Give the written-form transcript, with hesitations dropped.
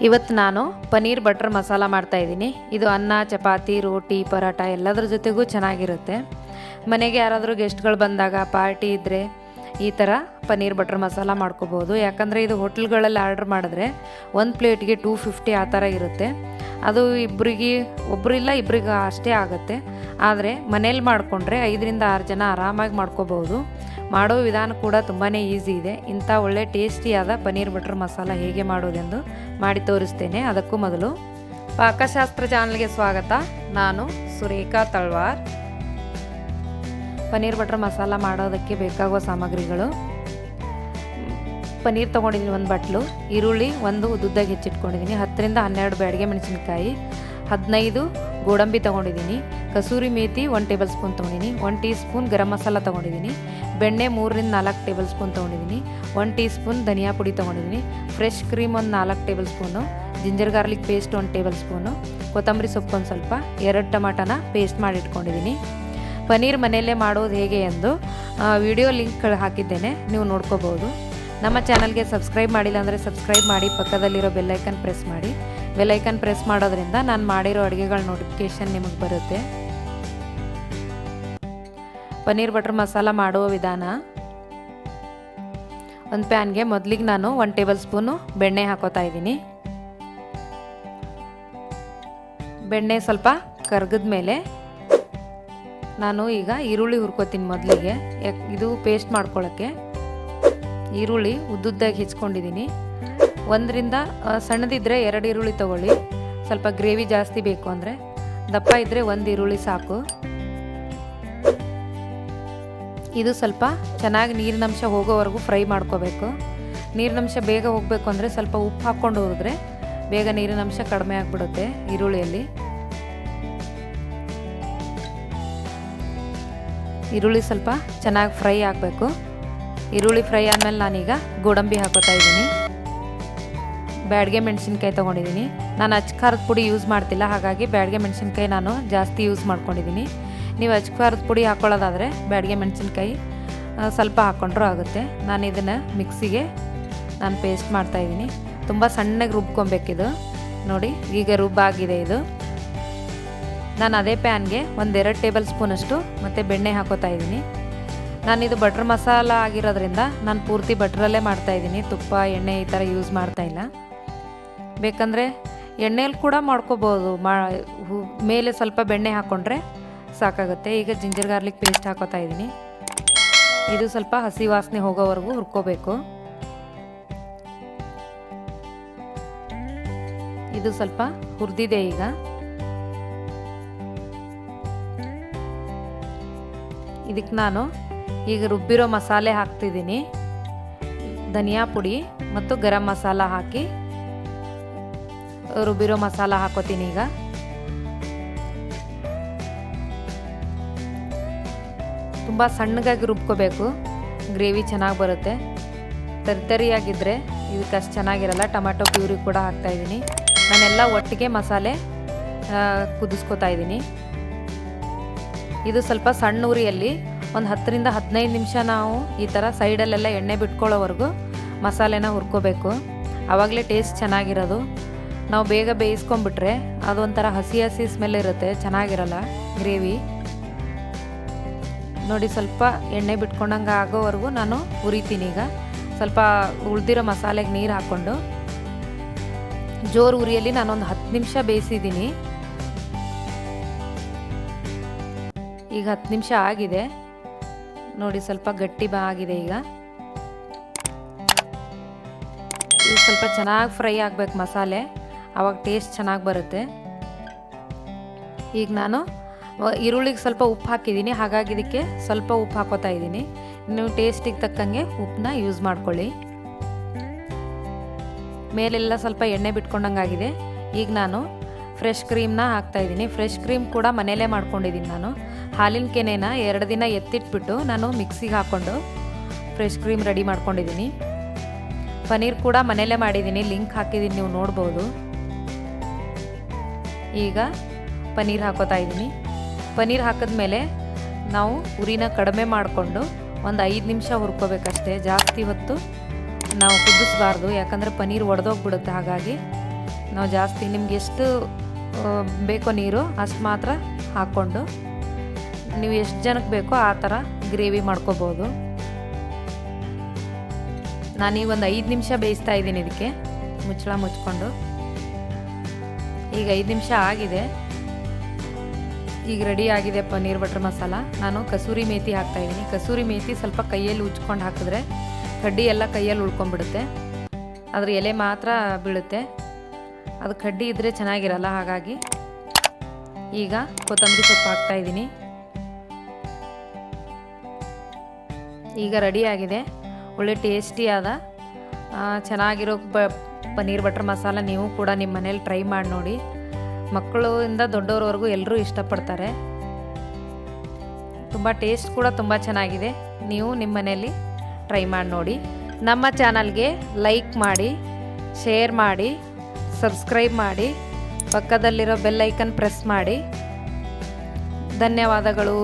ಇವತ್ತು ನಾನು ಪನ್ನೀರ್ ಬಟರ್ ಮಸಾಲ ಮಾಡ್ತಾಯಿದ್ದೀನಿ. ಇದು ಅನ್ನ, ಚಪಾತಿ, ರೋಟಿ, ಪರೋಟ ಎಲ್ಲದರ ಜೊತೆಗೂ ಚೆನ್ನಾಗಿರುತ್ತೆ. ಮನೆಗೆ ಯಾರಾದರೂ ಗೆಸ್ಟ್ಗಳು ಬಂದಾಗ, ಪಾರ್ಟಿ ಇದ್ದರೆ ಈ ಥರ ಪನ್ನೀರ್ ಬಟರ್ ಮಸಾಲ ಮಾಡ್ಕೋಬೋದು. ಯಾಕಂದರೆ ಇದು ಹೋಟೆಲ್ಗಳಲ್ಲಿ ಆರ್ಡ್ರ್ ಮಾಡಿದ್ರೆ ಒಂದು ಪ್ಲೇಟ್ಗೆ 250 ಆ ಥರ ಇರುತ್ತೆ. ಅದು ಒಬ್ಬರಿಲ್ಲ ಇಬ್ಬರಿಗೆ ಅಷ್ಟೇ ಆಗುತ್ತೆ. ಆದರೆ ಮನೇಲಿ ಮಾಡಿಕೊಂಡ್ರೆ 5ರಿಂದ 6 ಜನ ಆರಾಮಾಗಿ ಮಾಡ್ಕೋಬೋದು. ಮಾಡೋ ವಿಧಾನ ಕೂಡ ತುಂಬಾ ಈಸಿ ಇದೆ. ಇಂಥ ಒಳ್ಳೆ ಟೇಸ್ಟಿಯಾದ ಪನ್ನೀರ್ ಬಟರ್ ಮಸಾಲ ಹೇಗೆ ಮಾಡೋದೆಂದು ಮಾಡಿ ತೋರಿಸ್ತೇನೆ. ಅದಕ್ಕೂ ಮೊದಲು ಪಾಕಶಾಸ್ತ್ರ ಚಾನಲ್ಗೆ ಸ್ವಾಗತ. ನಾನು ಸುರೇಖಾ ತಳ್ವಾರ್. ಪನ್ನೀರ್ ಬಟರ್ ಮಸಾಲ ಮಾಡೋದಕ್ಕೆ ಬೇಕಾಗುವ ಸಾಮಗ್ರಿಗಳು: ಪನ್ನೀರ್ ತೊಗೊಂಡಿದ್ದೀನಿ 1 ಬಟ್ಲು, ಈರುಳ್ಳಿ 1 ಉದ್ದುದ್ದಾಗಿ ಹೆಚ್ಚಿಟ್ಕೊಂಡಿದ್ದೀನಿ, 10ರಿಂದ 12 ಬ್ಯಾಡಗೆ ಮೆಣಸಿನ್ಕಾಯಿ, 15 ಗೋಡಂಬಿ ತೊಗೊಂಡಿದ್ದೀನಿ, ಕಸೂರಿ ಮೇಥಿ 1 ಟೇಬಲ್ ಸ್ಪೂನ್ ತೊಗೊಂಡಿದ್ದೀನಿ, 1 ಟೀ ಸ್ಪೂನ್ ಗರಂ ಮಸಾಲ ತೊಗೊಂಡಿದ್ದೀನಿ, ಬೆಣ್ಣೆ 3ರಿಂದ 4 ಟೇಬಲ್ ಸ್ಪೂನ್ ತೊಗೊಂಡಿದ್ದೀನಿ, 1 ಟೀ ಸ್ಪೂನ್ ಧನಿಯಾ ಪುಡಿ ತೊಗೊಂಡಿದ್ದೀನಿ, fresh cream 4 table spoon, ginger garlic paste 1 table spoon, ಕೊತ್ತಂಬರಿ ಸೊಪ್ಪು ಸ್ವಲ್ಪ, 2 ಟೊಮಾಟೋನ ಪೇಸ್ಟ್ ಮಾಡಿ ಇಟ್ಕೊಂಡಿದ್ದೀನಿ. ಪನ್ನೀರ್ ಮನೆಯಲ್ಲೇ ಮಾಡೋದು ಹೇಗೆ ಎಂದು ವಿಡಿಯೋ ಲಿಂಕ್ ಹಾಕಿದ್ದೇನೆ, ನೀವು ನೋಡ್ಕೋಬೋದು. ನಮ್ಮ ಚಾನಲ್ಗೆ ಸಬ್ಸ್ಕ್ರೈಬ್ ಮಾಡಿಲ್ಲ ಅಂದರೆ ಸಬ್ಸ್ಕ್ರೈಬ್ ಮಾಡಿ, ಪಕ್ಕದಲ್ಲಿರೋ ಬೆಲ್ಲೈಕನ್ ಪ್ರೆಸ್ ಮಾಡಿ. ಬೆಲ್ಲೈಕನ್ ಪ್ರೆಸ್ ಮಾಡೋದ್ರಿಂದ ನಾನು ಮಾಡಿರೋ ಅಡುಗೆಗಳ ನೋಟಿಫಿಕೇಷನ್ ನಿಮಗೆ ಬರುತ್ತೆ. ಪನ್ನೀರ್ ಬಟರ್ ಮಸಾಲ ಮಾಡುವ ವಿಧಾನ: ಒಂದು ಪ್ಯಾನ್ಗೆ ಮೊದಲಿಗೆ ನಾನು 1 ಟೇಬಲ್ ಸ್ಪೂನು ಬೆಣ್ಣೆ ಹಾಕೋತಾ ಇದ್ದೀನಿ. ಬೆಣ್ಣೆ ಸ್ವಲ್ಪ ಕರ್ಗದ ಮೇಲೆ ನಾನು ಈಗ ಈರುಳ್ಳಿ ಹುರ್ಕೋತೀನಿ. ಮೊದಲಿಗೆ ಇದು ಪೇಸ್ಟ್ ಮಾಡ್ಕೊಳ್ಳೋಕ್ಕೆ ಈರುಳ್ಳಿ ಉದ್ದುದ್ದಾಗಿ ಹೆಚ್ಕೊಂಡಿದ್ದೀನಿ. 1ರಿಂದ ಸಣ್ಣದಿದ್ದರೆ 2 ಈರುಳ್ಳಿ ತೊಗೊಳ್ಳಿ. ಸ್ವಲ್ಪ ಗ್ರೇವಿ ಜಾಸ್ತಿ ಬೇಕು ಅಂದರೆ, ದಪ್ಪ ಇದ್ದರೆ 1 ಈರುಳ್ಳಿ ಸಾಕು. ಇದು ಸ್ವಲ್ಪ ಚೆನ್ನಾಗಿ ನೀರಿನಂಶ ಹೋಗೋವರೆಗೂ ಫ್ರೈ ಮಾಡ್ಕೋಬೇಕು. ನೀರಿನಂಶ ಬೇಗ ಹೋಗಬೇಕು ಅಂದರೆ ಸ್ವಲ್ಪ ಉಪ್ಪು ಹಾಕ್ಕೊಂಡು ಹುರಿದ್ರೆ ಬೇಗ ನೀರಿನಂಶ ಕಡಿಮೆ ಆಗಿಬಿಡುತ್ತೆ ಈರುಳ್ಳಿಯಲ್ಲಿ. ಈರುಳ್ಳಿ ಸ್ವಲ್ಪ ಚೆನ್ನಾಗಿ ಫ್ರೈ ಆಗಬೇಕು. ಈರುಳ್ಳಿ ಫ್ರೈ ಆದಮೇಲೆ ನಾನೀಗ ಗೋಡಂಬಿ ಹಾಕೋತಾ ಇದ್ದೀನಿ. ಬ್ಯಾಡಗೆ ಮೆಣಸಿನ್ಕಾಯಿ ತೊಗೊಂಡಿದ್ದೀನಿ. ನಾನು ಅಚ್ಕಾರದ ಪುಡಿ ಯೂಸ್ ಮಾಡ್ತಿಲ್ಲ, ಹಾಗಾಗಿ ಬ್ಯಾಡಗೆ ಮೆಣಸಿನ್ಕಾಯಿ ನಾನು ಜಾಸ್ತಿ ಯೂಸ್ ಮಾಡ್ಕೊಂಡಿದ್ದೀನಿ. ನೀವು ಅಚ್ಕಾರದ ಪುಡಿ ಹಾಕ್ಕೊಳ್ಳೋದಾದರೆ ಬ್ಯಾಡಗೆ ಮೆಣಸಿನ್ಕಾಯಿ ಸ್ವಲ್ಪ ಹಾಕ್ಕೊಂಡ್ರೂ ಆಗುತ್ತೆ. ನಾನು ಇದನ್ನು ಮಿಕ್ಸಿಗೆ ಪೇಸ್ಟ್ ಮಾಡ್ತಾಯಿದ್ದೀನಿ. ತುಂಬ ಸಣ್ಣಗೆ ರುಬ್ಕೊಬೇಕಿದು. ನೋಡಿ ಈಗ ರುಬ್ಬಾಗಿದೆ ಇದು. ನಾನು ಅದೇ ಪ್ಯಾನ್ಗೆ 1-2 ಟೇಬಲ್ ಸ್ಪೂನಷ್ಟು ಮತ್ತು ಬೆಣ್ಣೆ ಹಾಕೋತಾ ಇದ್ದೀನಿ. ನಾನಿದು ಬಟರ್ ಮಸಾಲ ಆಗಿರೋದ್ರಿಂದ ನಾನು ಪೂರ್ತಿ ಬಟ್ರಲ್ಲೇ ಮಾಡ್ತಾಯಿದ್ದೀನಿ. ತುಪ್ಪ, ಎಣ್ಣೆ ಈ ಥರ ಯೂಸ್ ಮಾಡ್ತಾಯಿಲ್ಲ. ಬೇಕಂದರೆ ಎಣ್ಣೆಯಲ್ಲಿ ಕೂಡ ಮಾಡ್ಕೋಬೋದು. ಮೇಲೆ ಸ್ವಲ್ಪ ಬೆಣ್ಣೆ ಹಾಕ್ಕೊಂಡ್ರೆ ಸಾಕಾಗುತ್ತೆ. ಈಗ ಜಿಂಜರ್ ಗಾರ್ಲಿಕ್ ಪೇಸ್ಟ್ ಹಾಕೋತಾ ಇದ್ದೀನಿ. ಇದು ಸ್ವಲ್ಪ ಹಸಿ ವಾಸನೆ ಹೋಗೋವರೆಗೂ ಹುರ್ಕೋಬೇಕು. ಇದು ಸ್ವಲ್ಪ ಹುರಿದಿದೆ. ಇದಕ್ಕೆ ನಾನು ಈಗ ರುಬ್ಬಿರೋ ಮಸಾಲೆ ಹಾಕ್ತಿದ್ದೀನಿ. ಧನಿಯಾ ಪುಡಿ ಮತ್ತು ಗರಂ ಮಸಾಲ ಹಾಕಿ ರುಬ್ಬಿರೋ ಮಸಾಲ ಹಾಕೋತೀನಿ. ಈಗ ತುಂಬ ಸಣ್ಣಗಾಗಿ ರುಬ್ಕೋಬೇಕು, ಗ್ರೇವಿ ಚೆನ್ನಾಗಿ ಬರುತ್ತೆ. ತರಿತರಿಯಾಗಿದ್ದರೆ ಇದಕ್ಕೆ ಅಷ್ಟು ಚೆನ್ನಾಗಿರಲ್ಲ. ಟೊಮ್ಯಾಟೊ ಪ್ಯೂರಿ ಕೂಡ ಹಾಕ್ತಾಯಿದ್ದೀನಿ. ನಾನೆಲ್ಲ ಒಟ್ಟಿಗೆ ಮಸಾಲೆ ಕುದಿಸ್ಕೊತಾ ಇದ್ದೀನಿ. ಇದು ಸ್ವಲ್ಪ ಸಣ್ಣ ಉರಿಯಲ್ಲಿ ಒಂದು 10ರಿಂದ 15 ನಿಮಿಷ ನಾವು ಈ ಥರ ಸೈಡಲ್ಲೆಲ್ಲ ಎಣ್ಣೆ ಬಿಟ್ಕೊಳ್ಳೋವರೆಗೂ ಮಸಾಲೆನ ಹುರ್ಕೋಬೇಕು. ಆವಾಗಲೇ ಟೇಸ್ಟ್ ಚೆನ್ನಾಗಿರೋದು. ನಾವು ಬೇಗ ಬೇಯಿಸ್ಕೊಂಡ್ಬಿಟ್ರೆ ಅದೊಂಥರ ಹಸಿ ಹಸಿ ಸ್ಮೆಲ್ ಇರುತ್ತೆ, ಚೆನ್ನಾಗಿರಲ್ಲ ಗ್ರೇವಿ. ನೋಡಿ ಸ್ವಲ್ಪ ಎಣ್ಣೆ ಬಿಟ್ಕೊಂಡಂಗೆ ಆಗೋವರೆಗೂ ನಾನು ಹುರಿತೀನಿ. ಈಗ ಸ್ವಲ್ಪ ಉಳಿದಿರೋ ಮಸಾಲೆಗೆ ನೀರು ಹಾಕ್ಕೊಂಡು ಜೋರು ಉರಿಯಲ್ಲಿ ನಾನೊಂದು 10 ನಿಮಿಷ ಬೇಯಿಸಿದ್ದೀನಿ. ಈಗ 10 ನಿಮಿಷ ಆಗಿದೆ. ನೋಡಿ ಸ್ವಲ್ಪ ಗಟ್ಟಿ ಆಗಿದೆ. ಈಗ ಇದು ಸ್ವಲ್ಪ ಚೆನ್ನಾಗಿ ಫ್ರೈ ಆಗಬೇಕು ಮಸಾಲೆ, ಆವಾಗ ಟೇಸ್ಟ್ ಚೆನ್ನಾಗಿ ಬರುತ್ತೆ. ಈಗ ನಾನು ಈರುಳ್ಳಿಗೆ ಸ್ವಲ್ಪ ಉಪ್ಪು ಹಾಕಿದ್ದೀನಿ, ಹಾಗಾಗಿ ಇದಕ್ಕೆ ಸ್ವಲ್ಪ ಉಪ್ಪು ಹಾಕೋತಾ ಇದ್ದೀನಿ. ನೀವು ಟೇಸ್ಟಿಗೆ ತಕ್ಕಂಗೆ ಉಪ್ಪನ್ನ ಯೂಸ್ ಮಾಡ್ಕೊಳ್ಳಿ. ಮೇಲೆಲ್ಲ ಸ್ವಲ್ಪ ಎಣ್ಣೆ ಬಿಟ್ಕೊಂಡಂಗಾಗಿದೆ. ಈಗ ನಾನು ಫ್ರೆಶ್ ಕ್ರೀಮ್ನ ಹಾಕ್ತಾಯಿದ್ದೀನಿ. ಫ್ರೆಶ್ ಕ್ರೀಮ್ ಕೂಡ ಮನೆಯಲ್ಲೇ ಮಾಡ್ಕೊಂಡಿದ್ದೀನಿ. ನಾನು ಹಾಲಿನ ಕೆನೆನ 2 ದಿನ ಎತ್ತಿಟ್ಬಿಟ್ಟು ನಾನು ಮಿಕ್ಸಿಗೆ ಹಾಕ್ಕೊಂಡು ಫ್ರೆಶ್ ಕ್ರೀಮ್ ರೆಡಿ ಮಾಡ್ಕೊಂಡಿದ್ದೀನಿ. ಪನ್ನೀರ್ ಕೂಡ ಮನೆಯಲ್ಲೇ ಮಾಡಿದ್ದೀನಿ, ಲಿಂಕ್ ಹಾಕಿದ್ದೀನಿ, ನೀವು ನೋಡ್ಬೋದು. ಈಗ ಪನ್ನೀರ್ ಹಾಕೋತಾ ಇದ್ದೀನಿ. ಪನ್ನೀರ್ ಹಾಕಿದ್ಮೇಲೆ ನಾವು ಉರಿನ ಕಡಿಮೆ ಮಾಡಿಕೊಂಡು ಒಂದು 5 ನಿಮಿಷ ಹುರ್ಕೋಬೇಕಷ್ಟೇ. ಜಾಸ್ತಿ ಹೊತ್ತು ನಾವು ಕುದಿಸ್ಬಾರ್ದು, ಯಾಕಂದರೆ ಪನ್ನೀರ್ ಒಡೆದೋಗ್ಬಿಡುತ್ತೆ. ಹಾಗಾಗಿ ನಾವು ಜಾಸ್ತಿ ನಿಮ್ಗೆ ಎಷ್ಟು ಬೇಕೋ ನೀರು ಅಷ್ಟು ಮಾತ್ರ ಹಾಕ್ಕೊಂಡು ನೀವು ಎಷ್ಟು ಜನಕ್ಕೆ ಬೇಕೋ ಆ ಥರ ಗ್ರೇವಿ ಮಾಡ್ಕೋಬೋದು. ನಾನೀಗ ಒಂದು 5 ನಿಮಿಷ ಬೇಯಿಸ್ತಾ ಇದ್ದೀನಿ ಇದಕ್ಕೆ ಮುಚ್ಚಳ ಮುಚ್ಕೊಂಡು. ಈಗ 5 ನಿಮಿಷ ಆಗಿದೆ. ಈಗ ರೆಡಿ ಆಗಿದೆ ಪನ್ನೀರ್ ಬಟರ್ ಮಸಾಲ. ನಾನು ಕಸೂರಿ ಮೇಥಿ ಹಾಕ್ತಾಯಿದ್ದೀನಿ. ಕಸೂರಿ ಮೇಥಿ ಸ್ವಲ್ಪ ಕೈಯಲ್ಲಿ ಉಜ್ಕೊಂಡು ಹಾಕಿದ್ರೆ ಕಡ್ಡಿ ಎಲ್ಲ ಕೈಯಲ್ಲಿ ಉಳ್ಕೊಂಡ್ಬಿಡುತ್ತೆ, ಅದ್ರ ಎಲೆ ಮಾತ್ರ ಬೀಳುತ್ತೆ. ಅದು ಕಡ್ಡಿ ಇದ್ದರೆ ಚೆನ್ನಾಗಿರಲ್ಲ. ಹಾಗಾಗಿ ಈಗ ಕೊತ್ತಂಬರಿ ಸೊಪ್ಪು ಹಾಕ್ತಾಯಿದ್ದೀನಿ. ಈಗ ರೆಡಿಯಾಗಿದೆ. ಒಳ್ಳೆ ಟೇಸ್ಟಿಯಾದ ಚೆನ್ನಾಗಿರೋ ಪನ್ನೀರ್ ಬಟರ್ ಮಸಾಲ ನೀವು ಕೂಡ ನಿಮ್ಮ ಮನೇಲಿ ಟ್ರೈ ಮಾಡಿ ನೋಡಿ. ಮಕ್ಕಳಿಂದ ದೊಡ್ಡವ್ರವರೆಗೂ ಎಲ್ಲರೂ ಇಷ್ಟಪಡ್ತಾರೆ. ತುಂಬ ಟೇಸ್ಟ್ ಕೂಡ ತುಂಬ ಚೆನ್ನಾಗಿದೆ. ನೀವು ನಿಮ್ಮ ಮನೆಯಲ್ಲಿ ಟ್ರೈ ಮಾಡಿ ನೋಡಿ. ನಮ್ಮ ಚಾನಲ್ಗೆ ಲೈಕ್ ಮಾಡಿ, ಶೇರ್ ಮಾಡಿ, ಸಬ್ಸ್ಕ್ರೈಬ್ ಮಾಡಿ, ಪಕ್ಕದಲ್ಲಿರೋ ಬೆಲ್ ಐಕನ್ ಪ್ರೆಸ್ ಮಾಡಿ. ಧನ್ಯವಾದಗಳು.